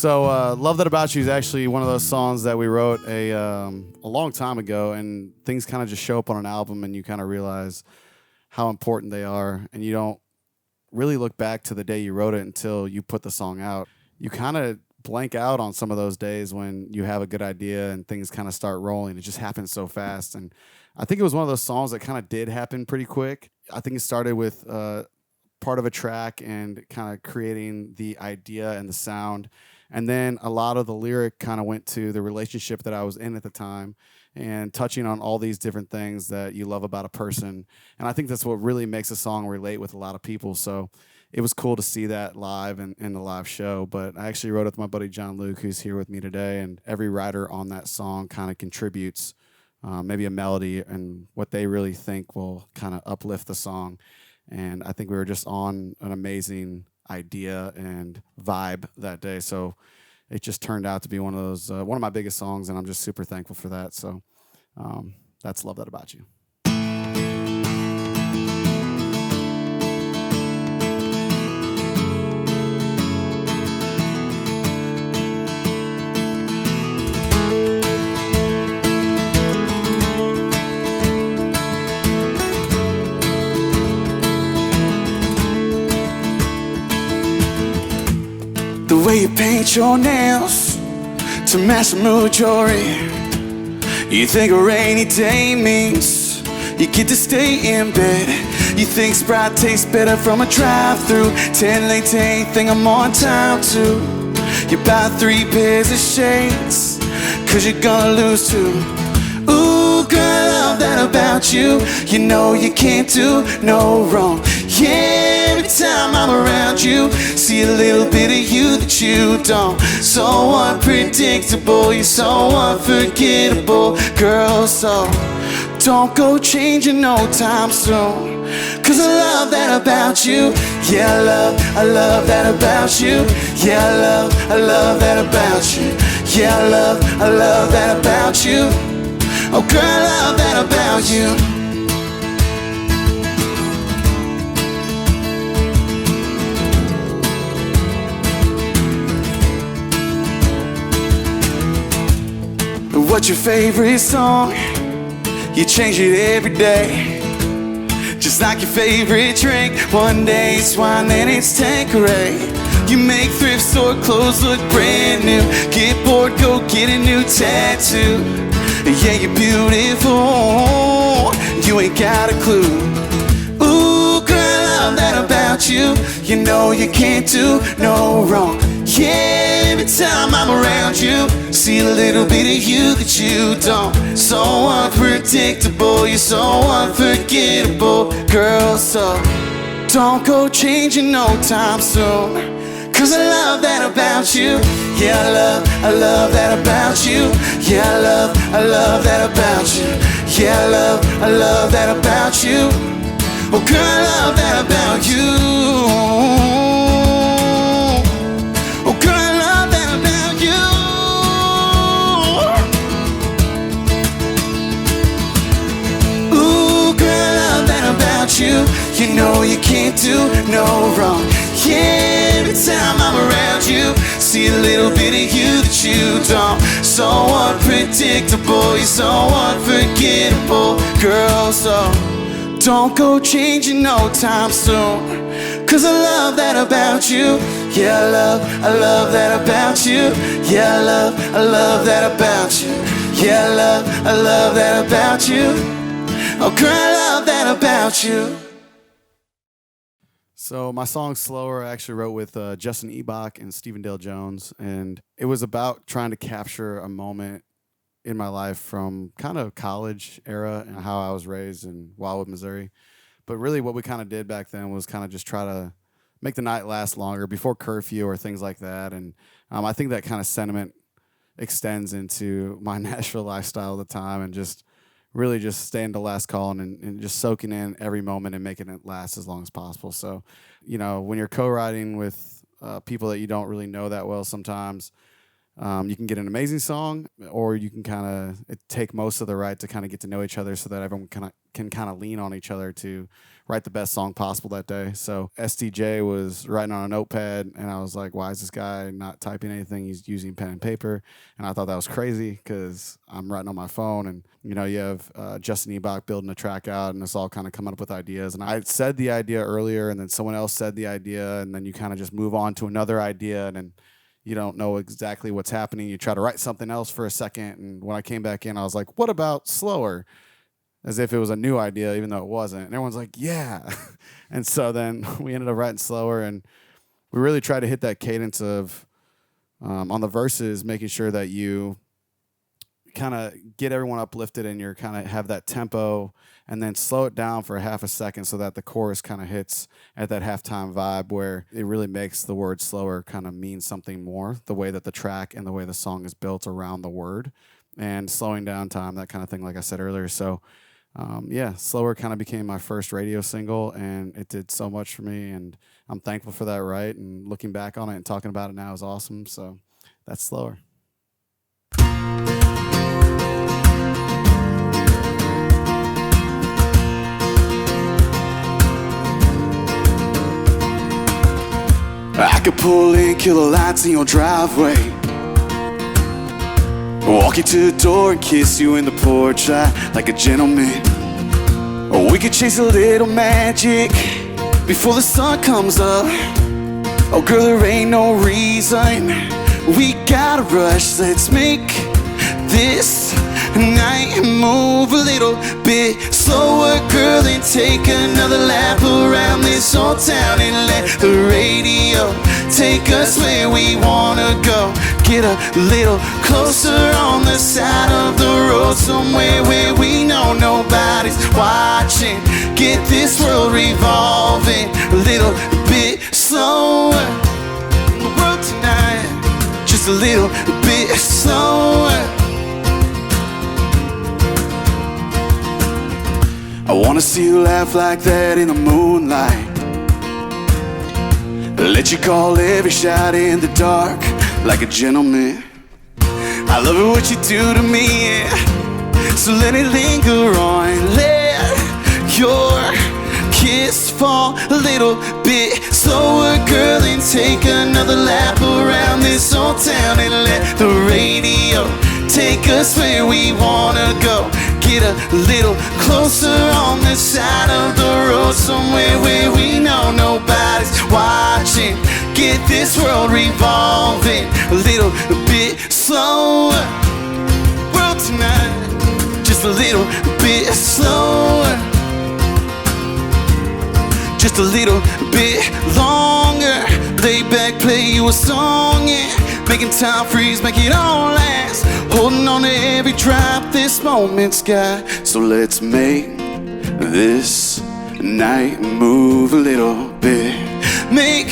So, Love That About You is actually one of those songs that we wrote a long time ago, and things kind of just show up on an album, and you kind of realize how important they are, and you don't really look back to the day you wrote it until you put the song out. You kind of blank out on some of those days when you have a good idea and things kind of start rolling. It just happens so fast, and I think it was one of those songs that kind of did happen pretty quick. I think it started with part of a track and kind of creating the idea and the sound. And then a lot of the lyric kind of went to the relationship that I was in at the time and touching on all these different things that you love about a person. And I think that's what really makes a song relate with a lot of people. So it was cool to see that live in the live show. But I actually wrote it with my buddy John Luke, who's here with me today. And every writer on that song kind of contributes maybe a melody and what they really think will kind of uplift the song. And I think we were just on an amazing idea and vibe that day. So it just turned out to be one of those, one of my biggest songs, and I'm just super thankful for that. So that's Love That About You. The way you paint your nails to match the mood you're in. You think a rainy day means you get to stay in bed. You think Sprite tastes better from a drive-thru. 10 late to anything I'm on time to. You buy 3 pairs of shades, cause you're gonna lose 2. Ooh, girl, I love that about you. You know you can't do no wrong. Yeah, every time I'm around you, see a little bit of you that you don't. So unpredictable, you're so unforgettable, girl. So don't go changing no time soon, cause I love that about you. Yeah, I love that about you. Yeah, I love that about you. Yeah, I love that about you. Oh girl, I love that about you. What's your favorite song? You change it every day. Just like your favorite drink. One day it's wine, then it's Tanqueray. You make thrift store clothes look brand new. Get bored, go get a new tattoo. Yeah, you're beautiful, you ain't got a clue. Ooh, girl, I love that about you. You know you can't do no wrong. Yeah, every time I'm around you, see a little bit of you that you don't. So unpredictable, you're so unforgettable, girl. So don't go changing no time soon, cause I love that about you. Yeah, I love that about you. Yeah, I love that about you. Yeah, I love that about you. Oh girl, I love that about you. You know you can't do no wrong. Yeah, every time I'm around you, see a little bit of you that you don't. So unpredictable, you're so unforgettable, girl. So don't go changing no time soon, cause I love that about you. Yeah, I love that about you. Yeah, I love that about you. Yeah, I love that about you. Oh girl, I love that about you. So my song Slower I actually wrote with Justin Ebach and Stephen Dale Jones, and it was about trying to capture a moment in my life from kind of college era and how I was raised in Wildwood, Missouri. But really what we kind of did back then was kind of just try to make the night last longer before curfew or things like that. And I think that kind of sentiment extends into my Nashville lifestyle at the time, and just really just staying to last call and just soaking in every moment and making it last as long as possible. So, you know, when you're co-writing with people that you don't really know that well sometimes, You can get an amazing song, or you can kind of take most of the right to kind of get to know each other, so that everyone can kind of lean on each other to write the best song possible that day. So SDJ was writing on a notepad, and I was like, why is this guy not typing anything? He's using pen and paper. And I thought that was crazy, because I'm writing on my phone, and you have Justin Ebach building a track out, and it's all kind of coming up with ideas. And I said the idea earlier, and then someone else said the idea, and then you kind of just move on to another idea, and then you don't know exactly what's happening. You try to write something else for a second, and when I came back in, I was like, what about slower? As if it was a new idea, even though it wasn't. And everyone's like, yeah. And so then we ended up writing slower, and we really tried to hit that cadence of, on the verses, making sure that you kind of get everyone uplifted, and you're kind of have that tempo, and then slow it down for a half a second, so that the chorus kind of hits at that halftime vibe, where it really makes the word slower kind of mean something more, the way that the track and the way the song is built around the word, and slowing down time, that kind of thing, like I said earlier. So slower kind of became my first radio single, and it did so much for me, and I'm thankful for that, right? And looking back on it and talking about it now is awesome. So that's slower. I could pull in killer lights in your driveway, walk you to the door and kiss you in the porch like a gentleman. Or we could chase a little magic before the sun comes up. Oh girl, there ain't no reason we gotta rush. Let's make this night move a little bit slower, girl, and take another lap around this old town, and let the radio take us where we wanna go. Get a little closer on the side of the road, somewhere where we know nobody's watching. Get this world revolving a little bit slower in the world tonight, just a little bit slower. I wanna see you laugh like that in the moonlight, let you call every shot in the dark like a gentleman. I love it what you do to me, yeah. So let it linger on. Let your kiss fall a little bit slower, girl, and take another lap around this old town, and let the radio take us where we wanna go. Get a little closer on the side of the road, somewhere where we know nobody's watching. Get this world revolving a little bit slower. World tonight, just a little bit slower, just a little bit longer. Lay back, play you a song, yeah. Making time freeze, make it all last. Holding on to every drop this moment's got. So let's make this night move a little bit. Make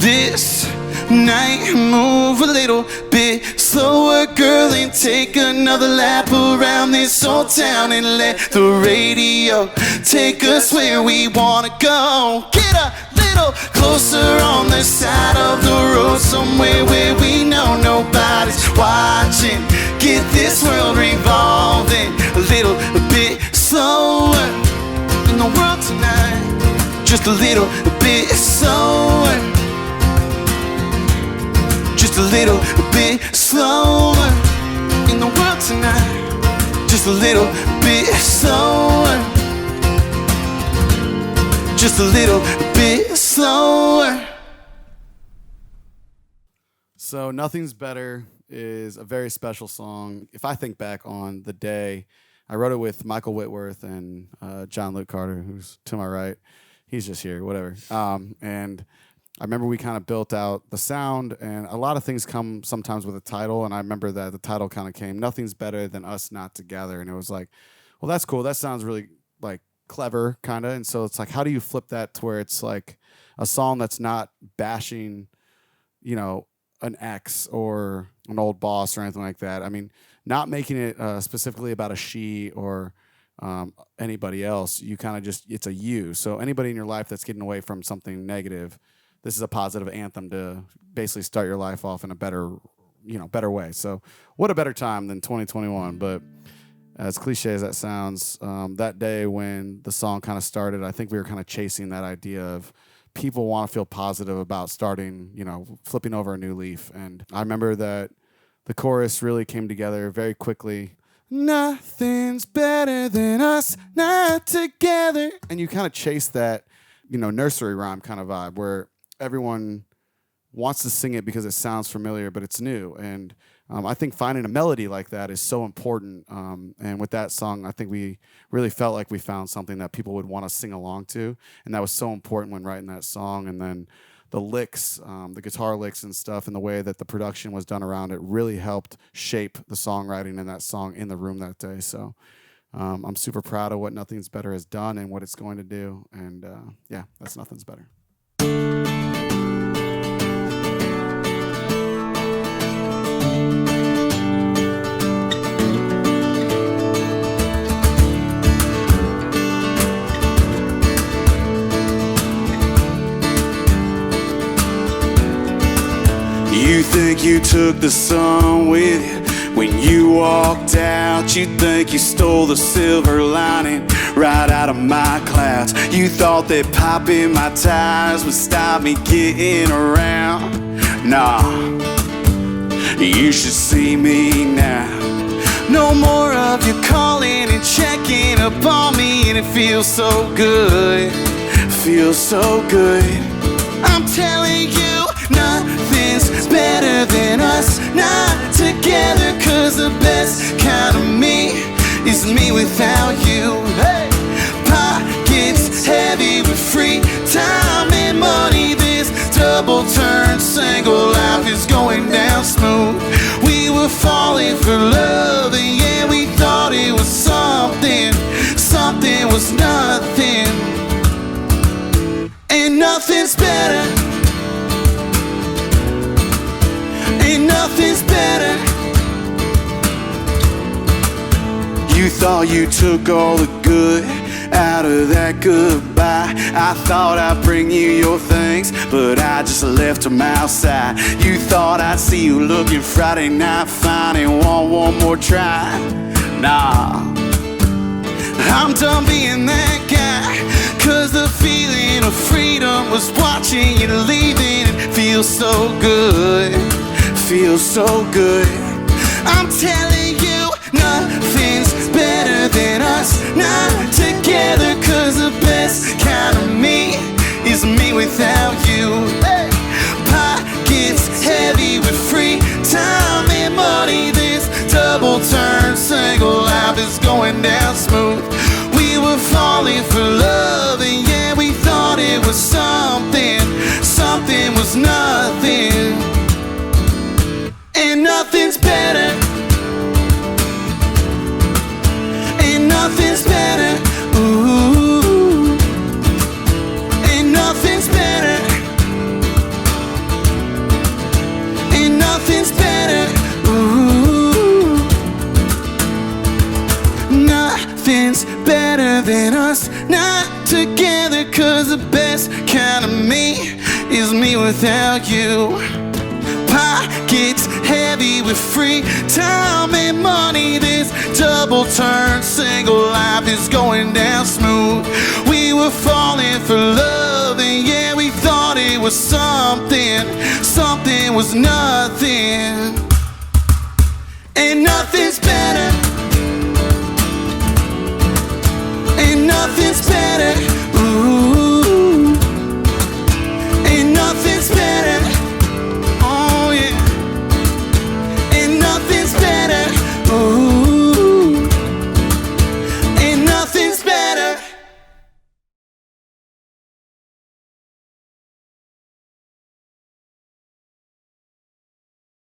this night move a little bit slower, girl, and take another lap around this old town, and let the radio take us where we wanna go. Get a little closer on the side of the road, somewhere where we know nobody's watching. Get this world revolving a little bit slower in the world tonight, just a little bit slower, just a little bit slower in the world tonight, just a little bit slower, just a little bit slower. So Nothing's Better is a very special song. If I think back on the day, I wrote it with Michael Whitworth and John Luke Carter, who's to my right. He's just here, whatever. And I remember we kind of built out the sound, and a lot of things come sometimes with a title, and I remember that the title kind of came, Nothing's Better Than Us Not Together, and it was like, well, that's cool. That sounds really like clever, kind of, and so it's like, how do you flip that to where it's like a song that's not bashing, an ex or an old boss or anything like that. I mean, not making it specifically about a she or anybody else. You kind of just, it's a you. So anybody in your life that's getting away from something negative, this is a positive anthem to basically start your life off in a better better way. So what a better time than 2021. But as cliche as that sounds, that day when the song kind of started, I think we were kind of chasing that idea of people want to feel positive about starting, flipping over a new leaf. And I remember that the chorus really came together very quickly. Nothing's better than us not together. And you kind of chase that, nursery rhyme kind of vibe where everyone wants to sing it because it sounds familiar, but it's new. And I think finding a melody like that is so important. And with that song, I think we really felt like we found something that people would want to sing along to. And that was so important when writing that song. And then the licks, the guitar licks and stuff, and the way that the production was done around it really helped shape the songwriting in that song in the room that day. So I'm super proud of what Nothing's Better has done and what it's going to do. And yeah, that's Nothing's Better. You think you took the sun with you when you walked out. You think you stole the silver lining right out of my clouds. You thought that popping my tires would stop me getting around. Nah, you should see me now. No more of you calling and checking up on me, and it feels so good, feels so good. I'm telling you, nothing's better than us not together, 'cause the best kind of me is me without you. Hey! Pockets heavy with free time and money. This double turn single life is going down smooth. We were falling for love, and yeah, we thought it was something. Something was nothing. And nothing's better. Ain't nothing's better. You thought you took all the good out of that goodbye. I thought I'd bring you your things, but I just left them outside. You thought I'd see you looking Friday night fine and want one more try. Nah, I'm done being that guy, 'cause the feeling of freedom was watching you leaving. It feels so good, feels so good. I'm telling you, nothing's better than us not together, 'cause the best kind of me is me without you. Hey! Pockets heavy with free time and money. This double turn single life is going down smooth. We were falling for love, and yeah, we thought it was something. Something was nothing. And nothing's better. Ain't nothing's better. Ooh. Ain't nothing's better. Ain't nothing's better. Ooh. Nothing's better than us not together, 'cause the best kind of me is me without you. Pockets heavy with free time and money. This double turn single life is going down smooth. We were falling for love, and yeah, we thought it was something. Something was nothing. And nothing's better.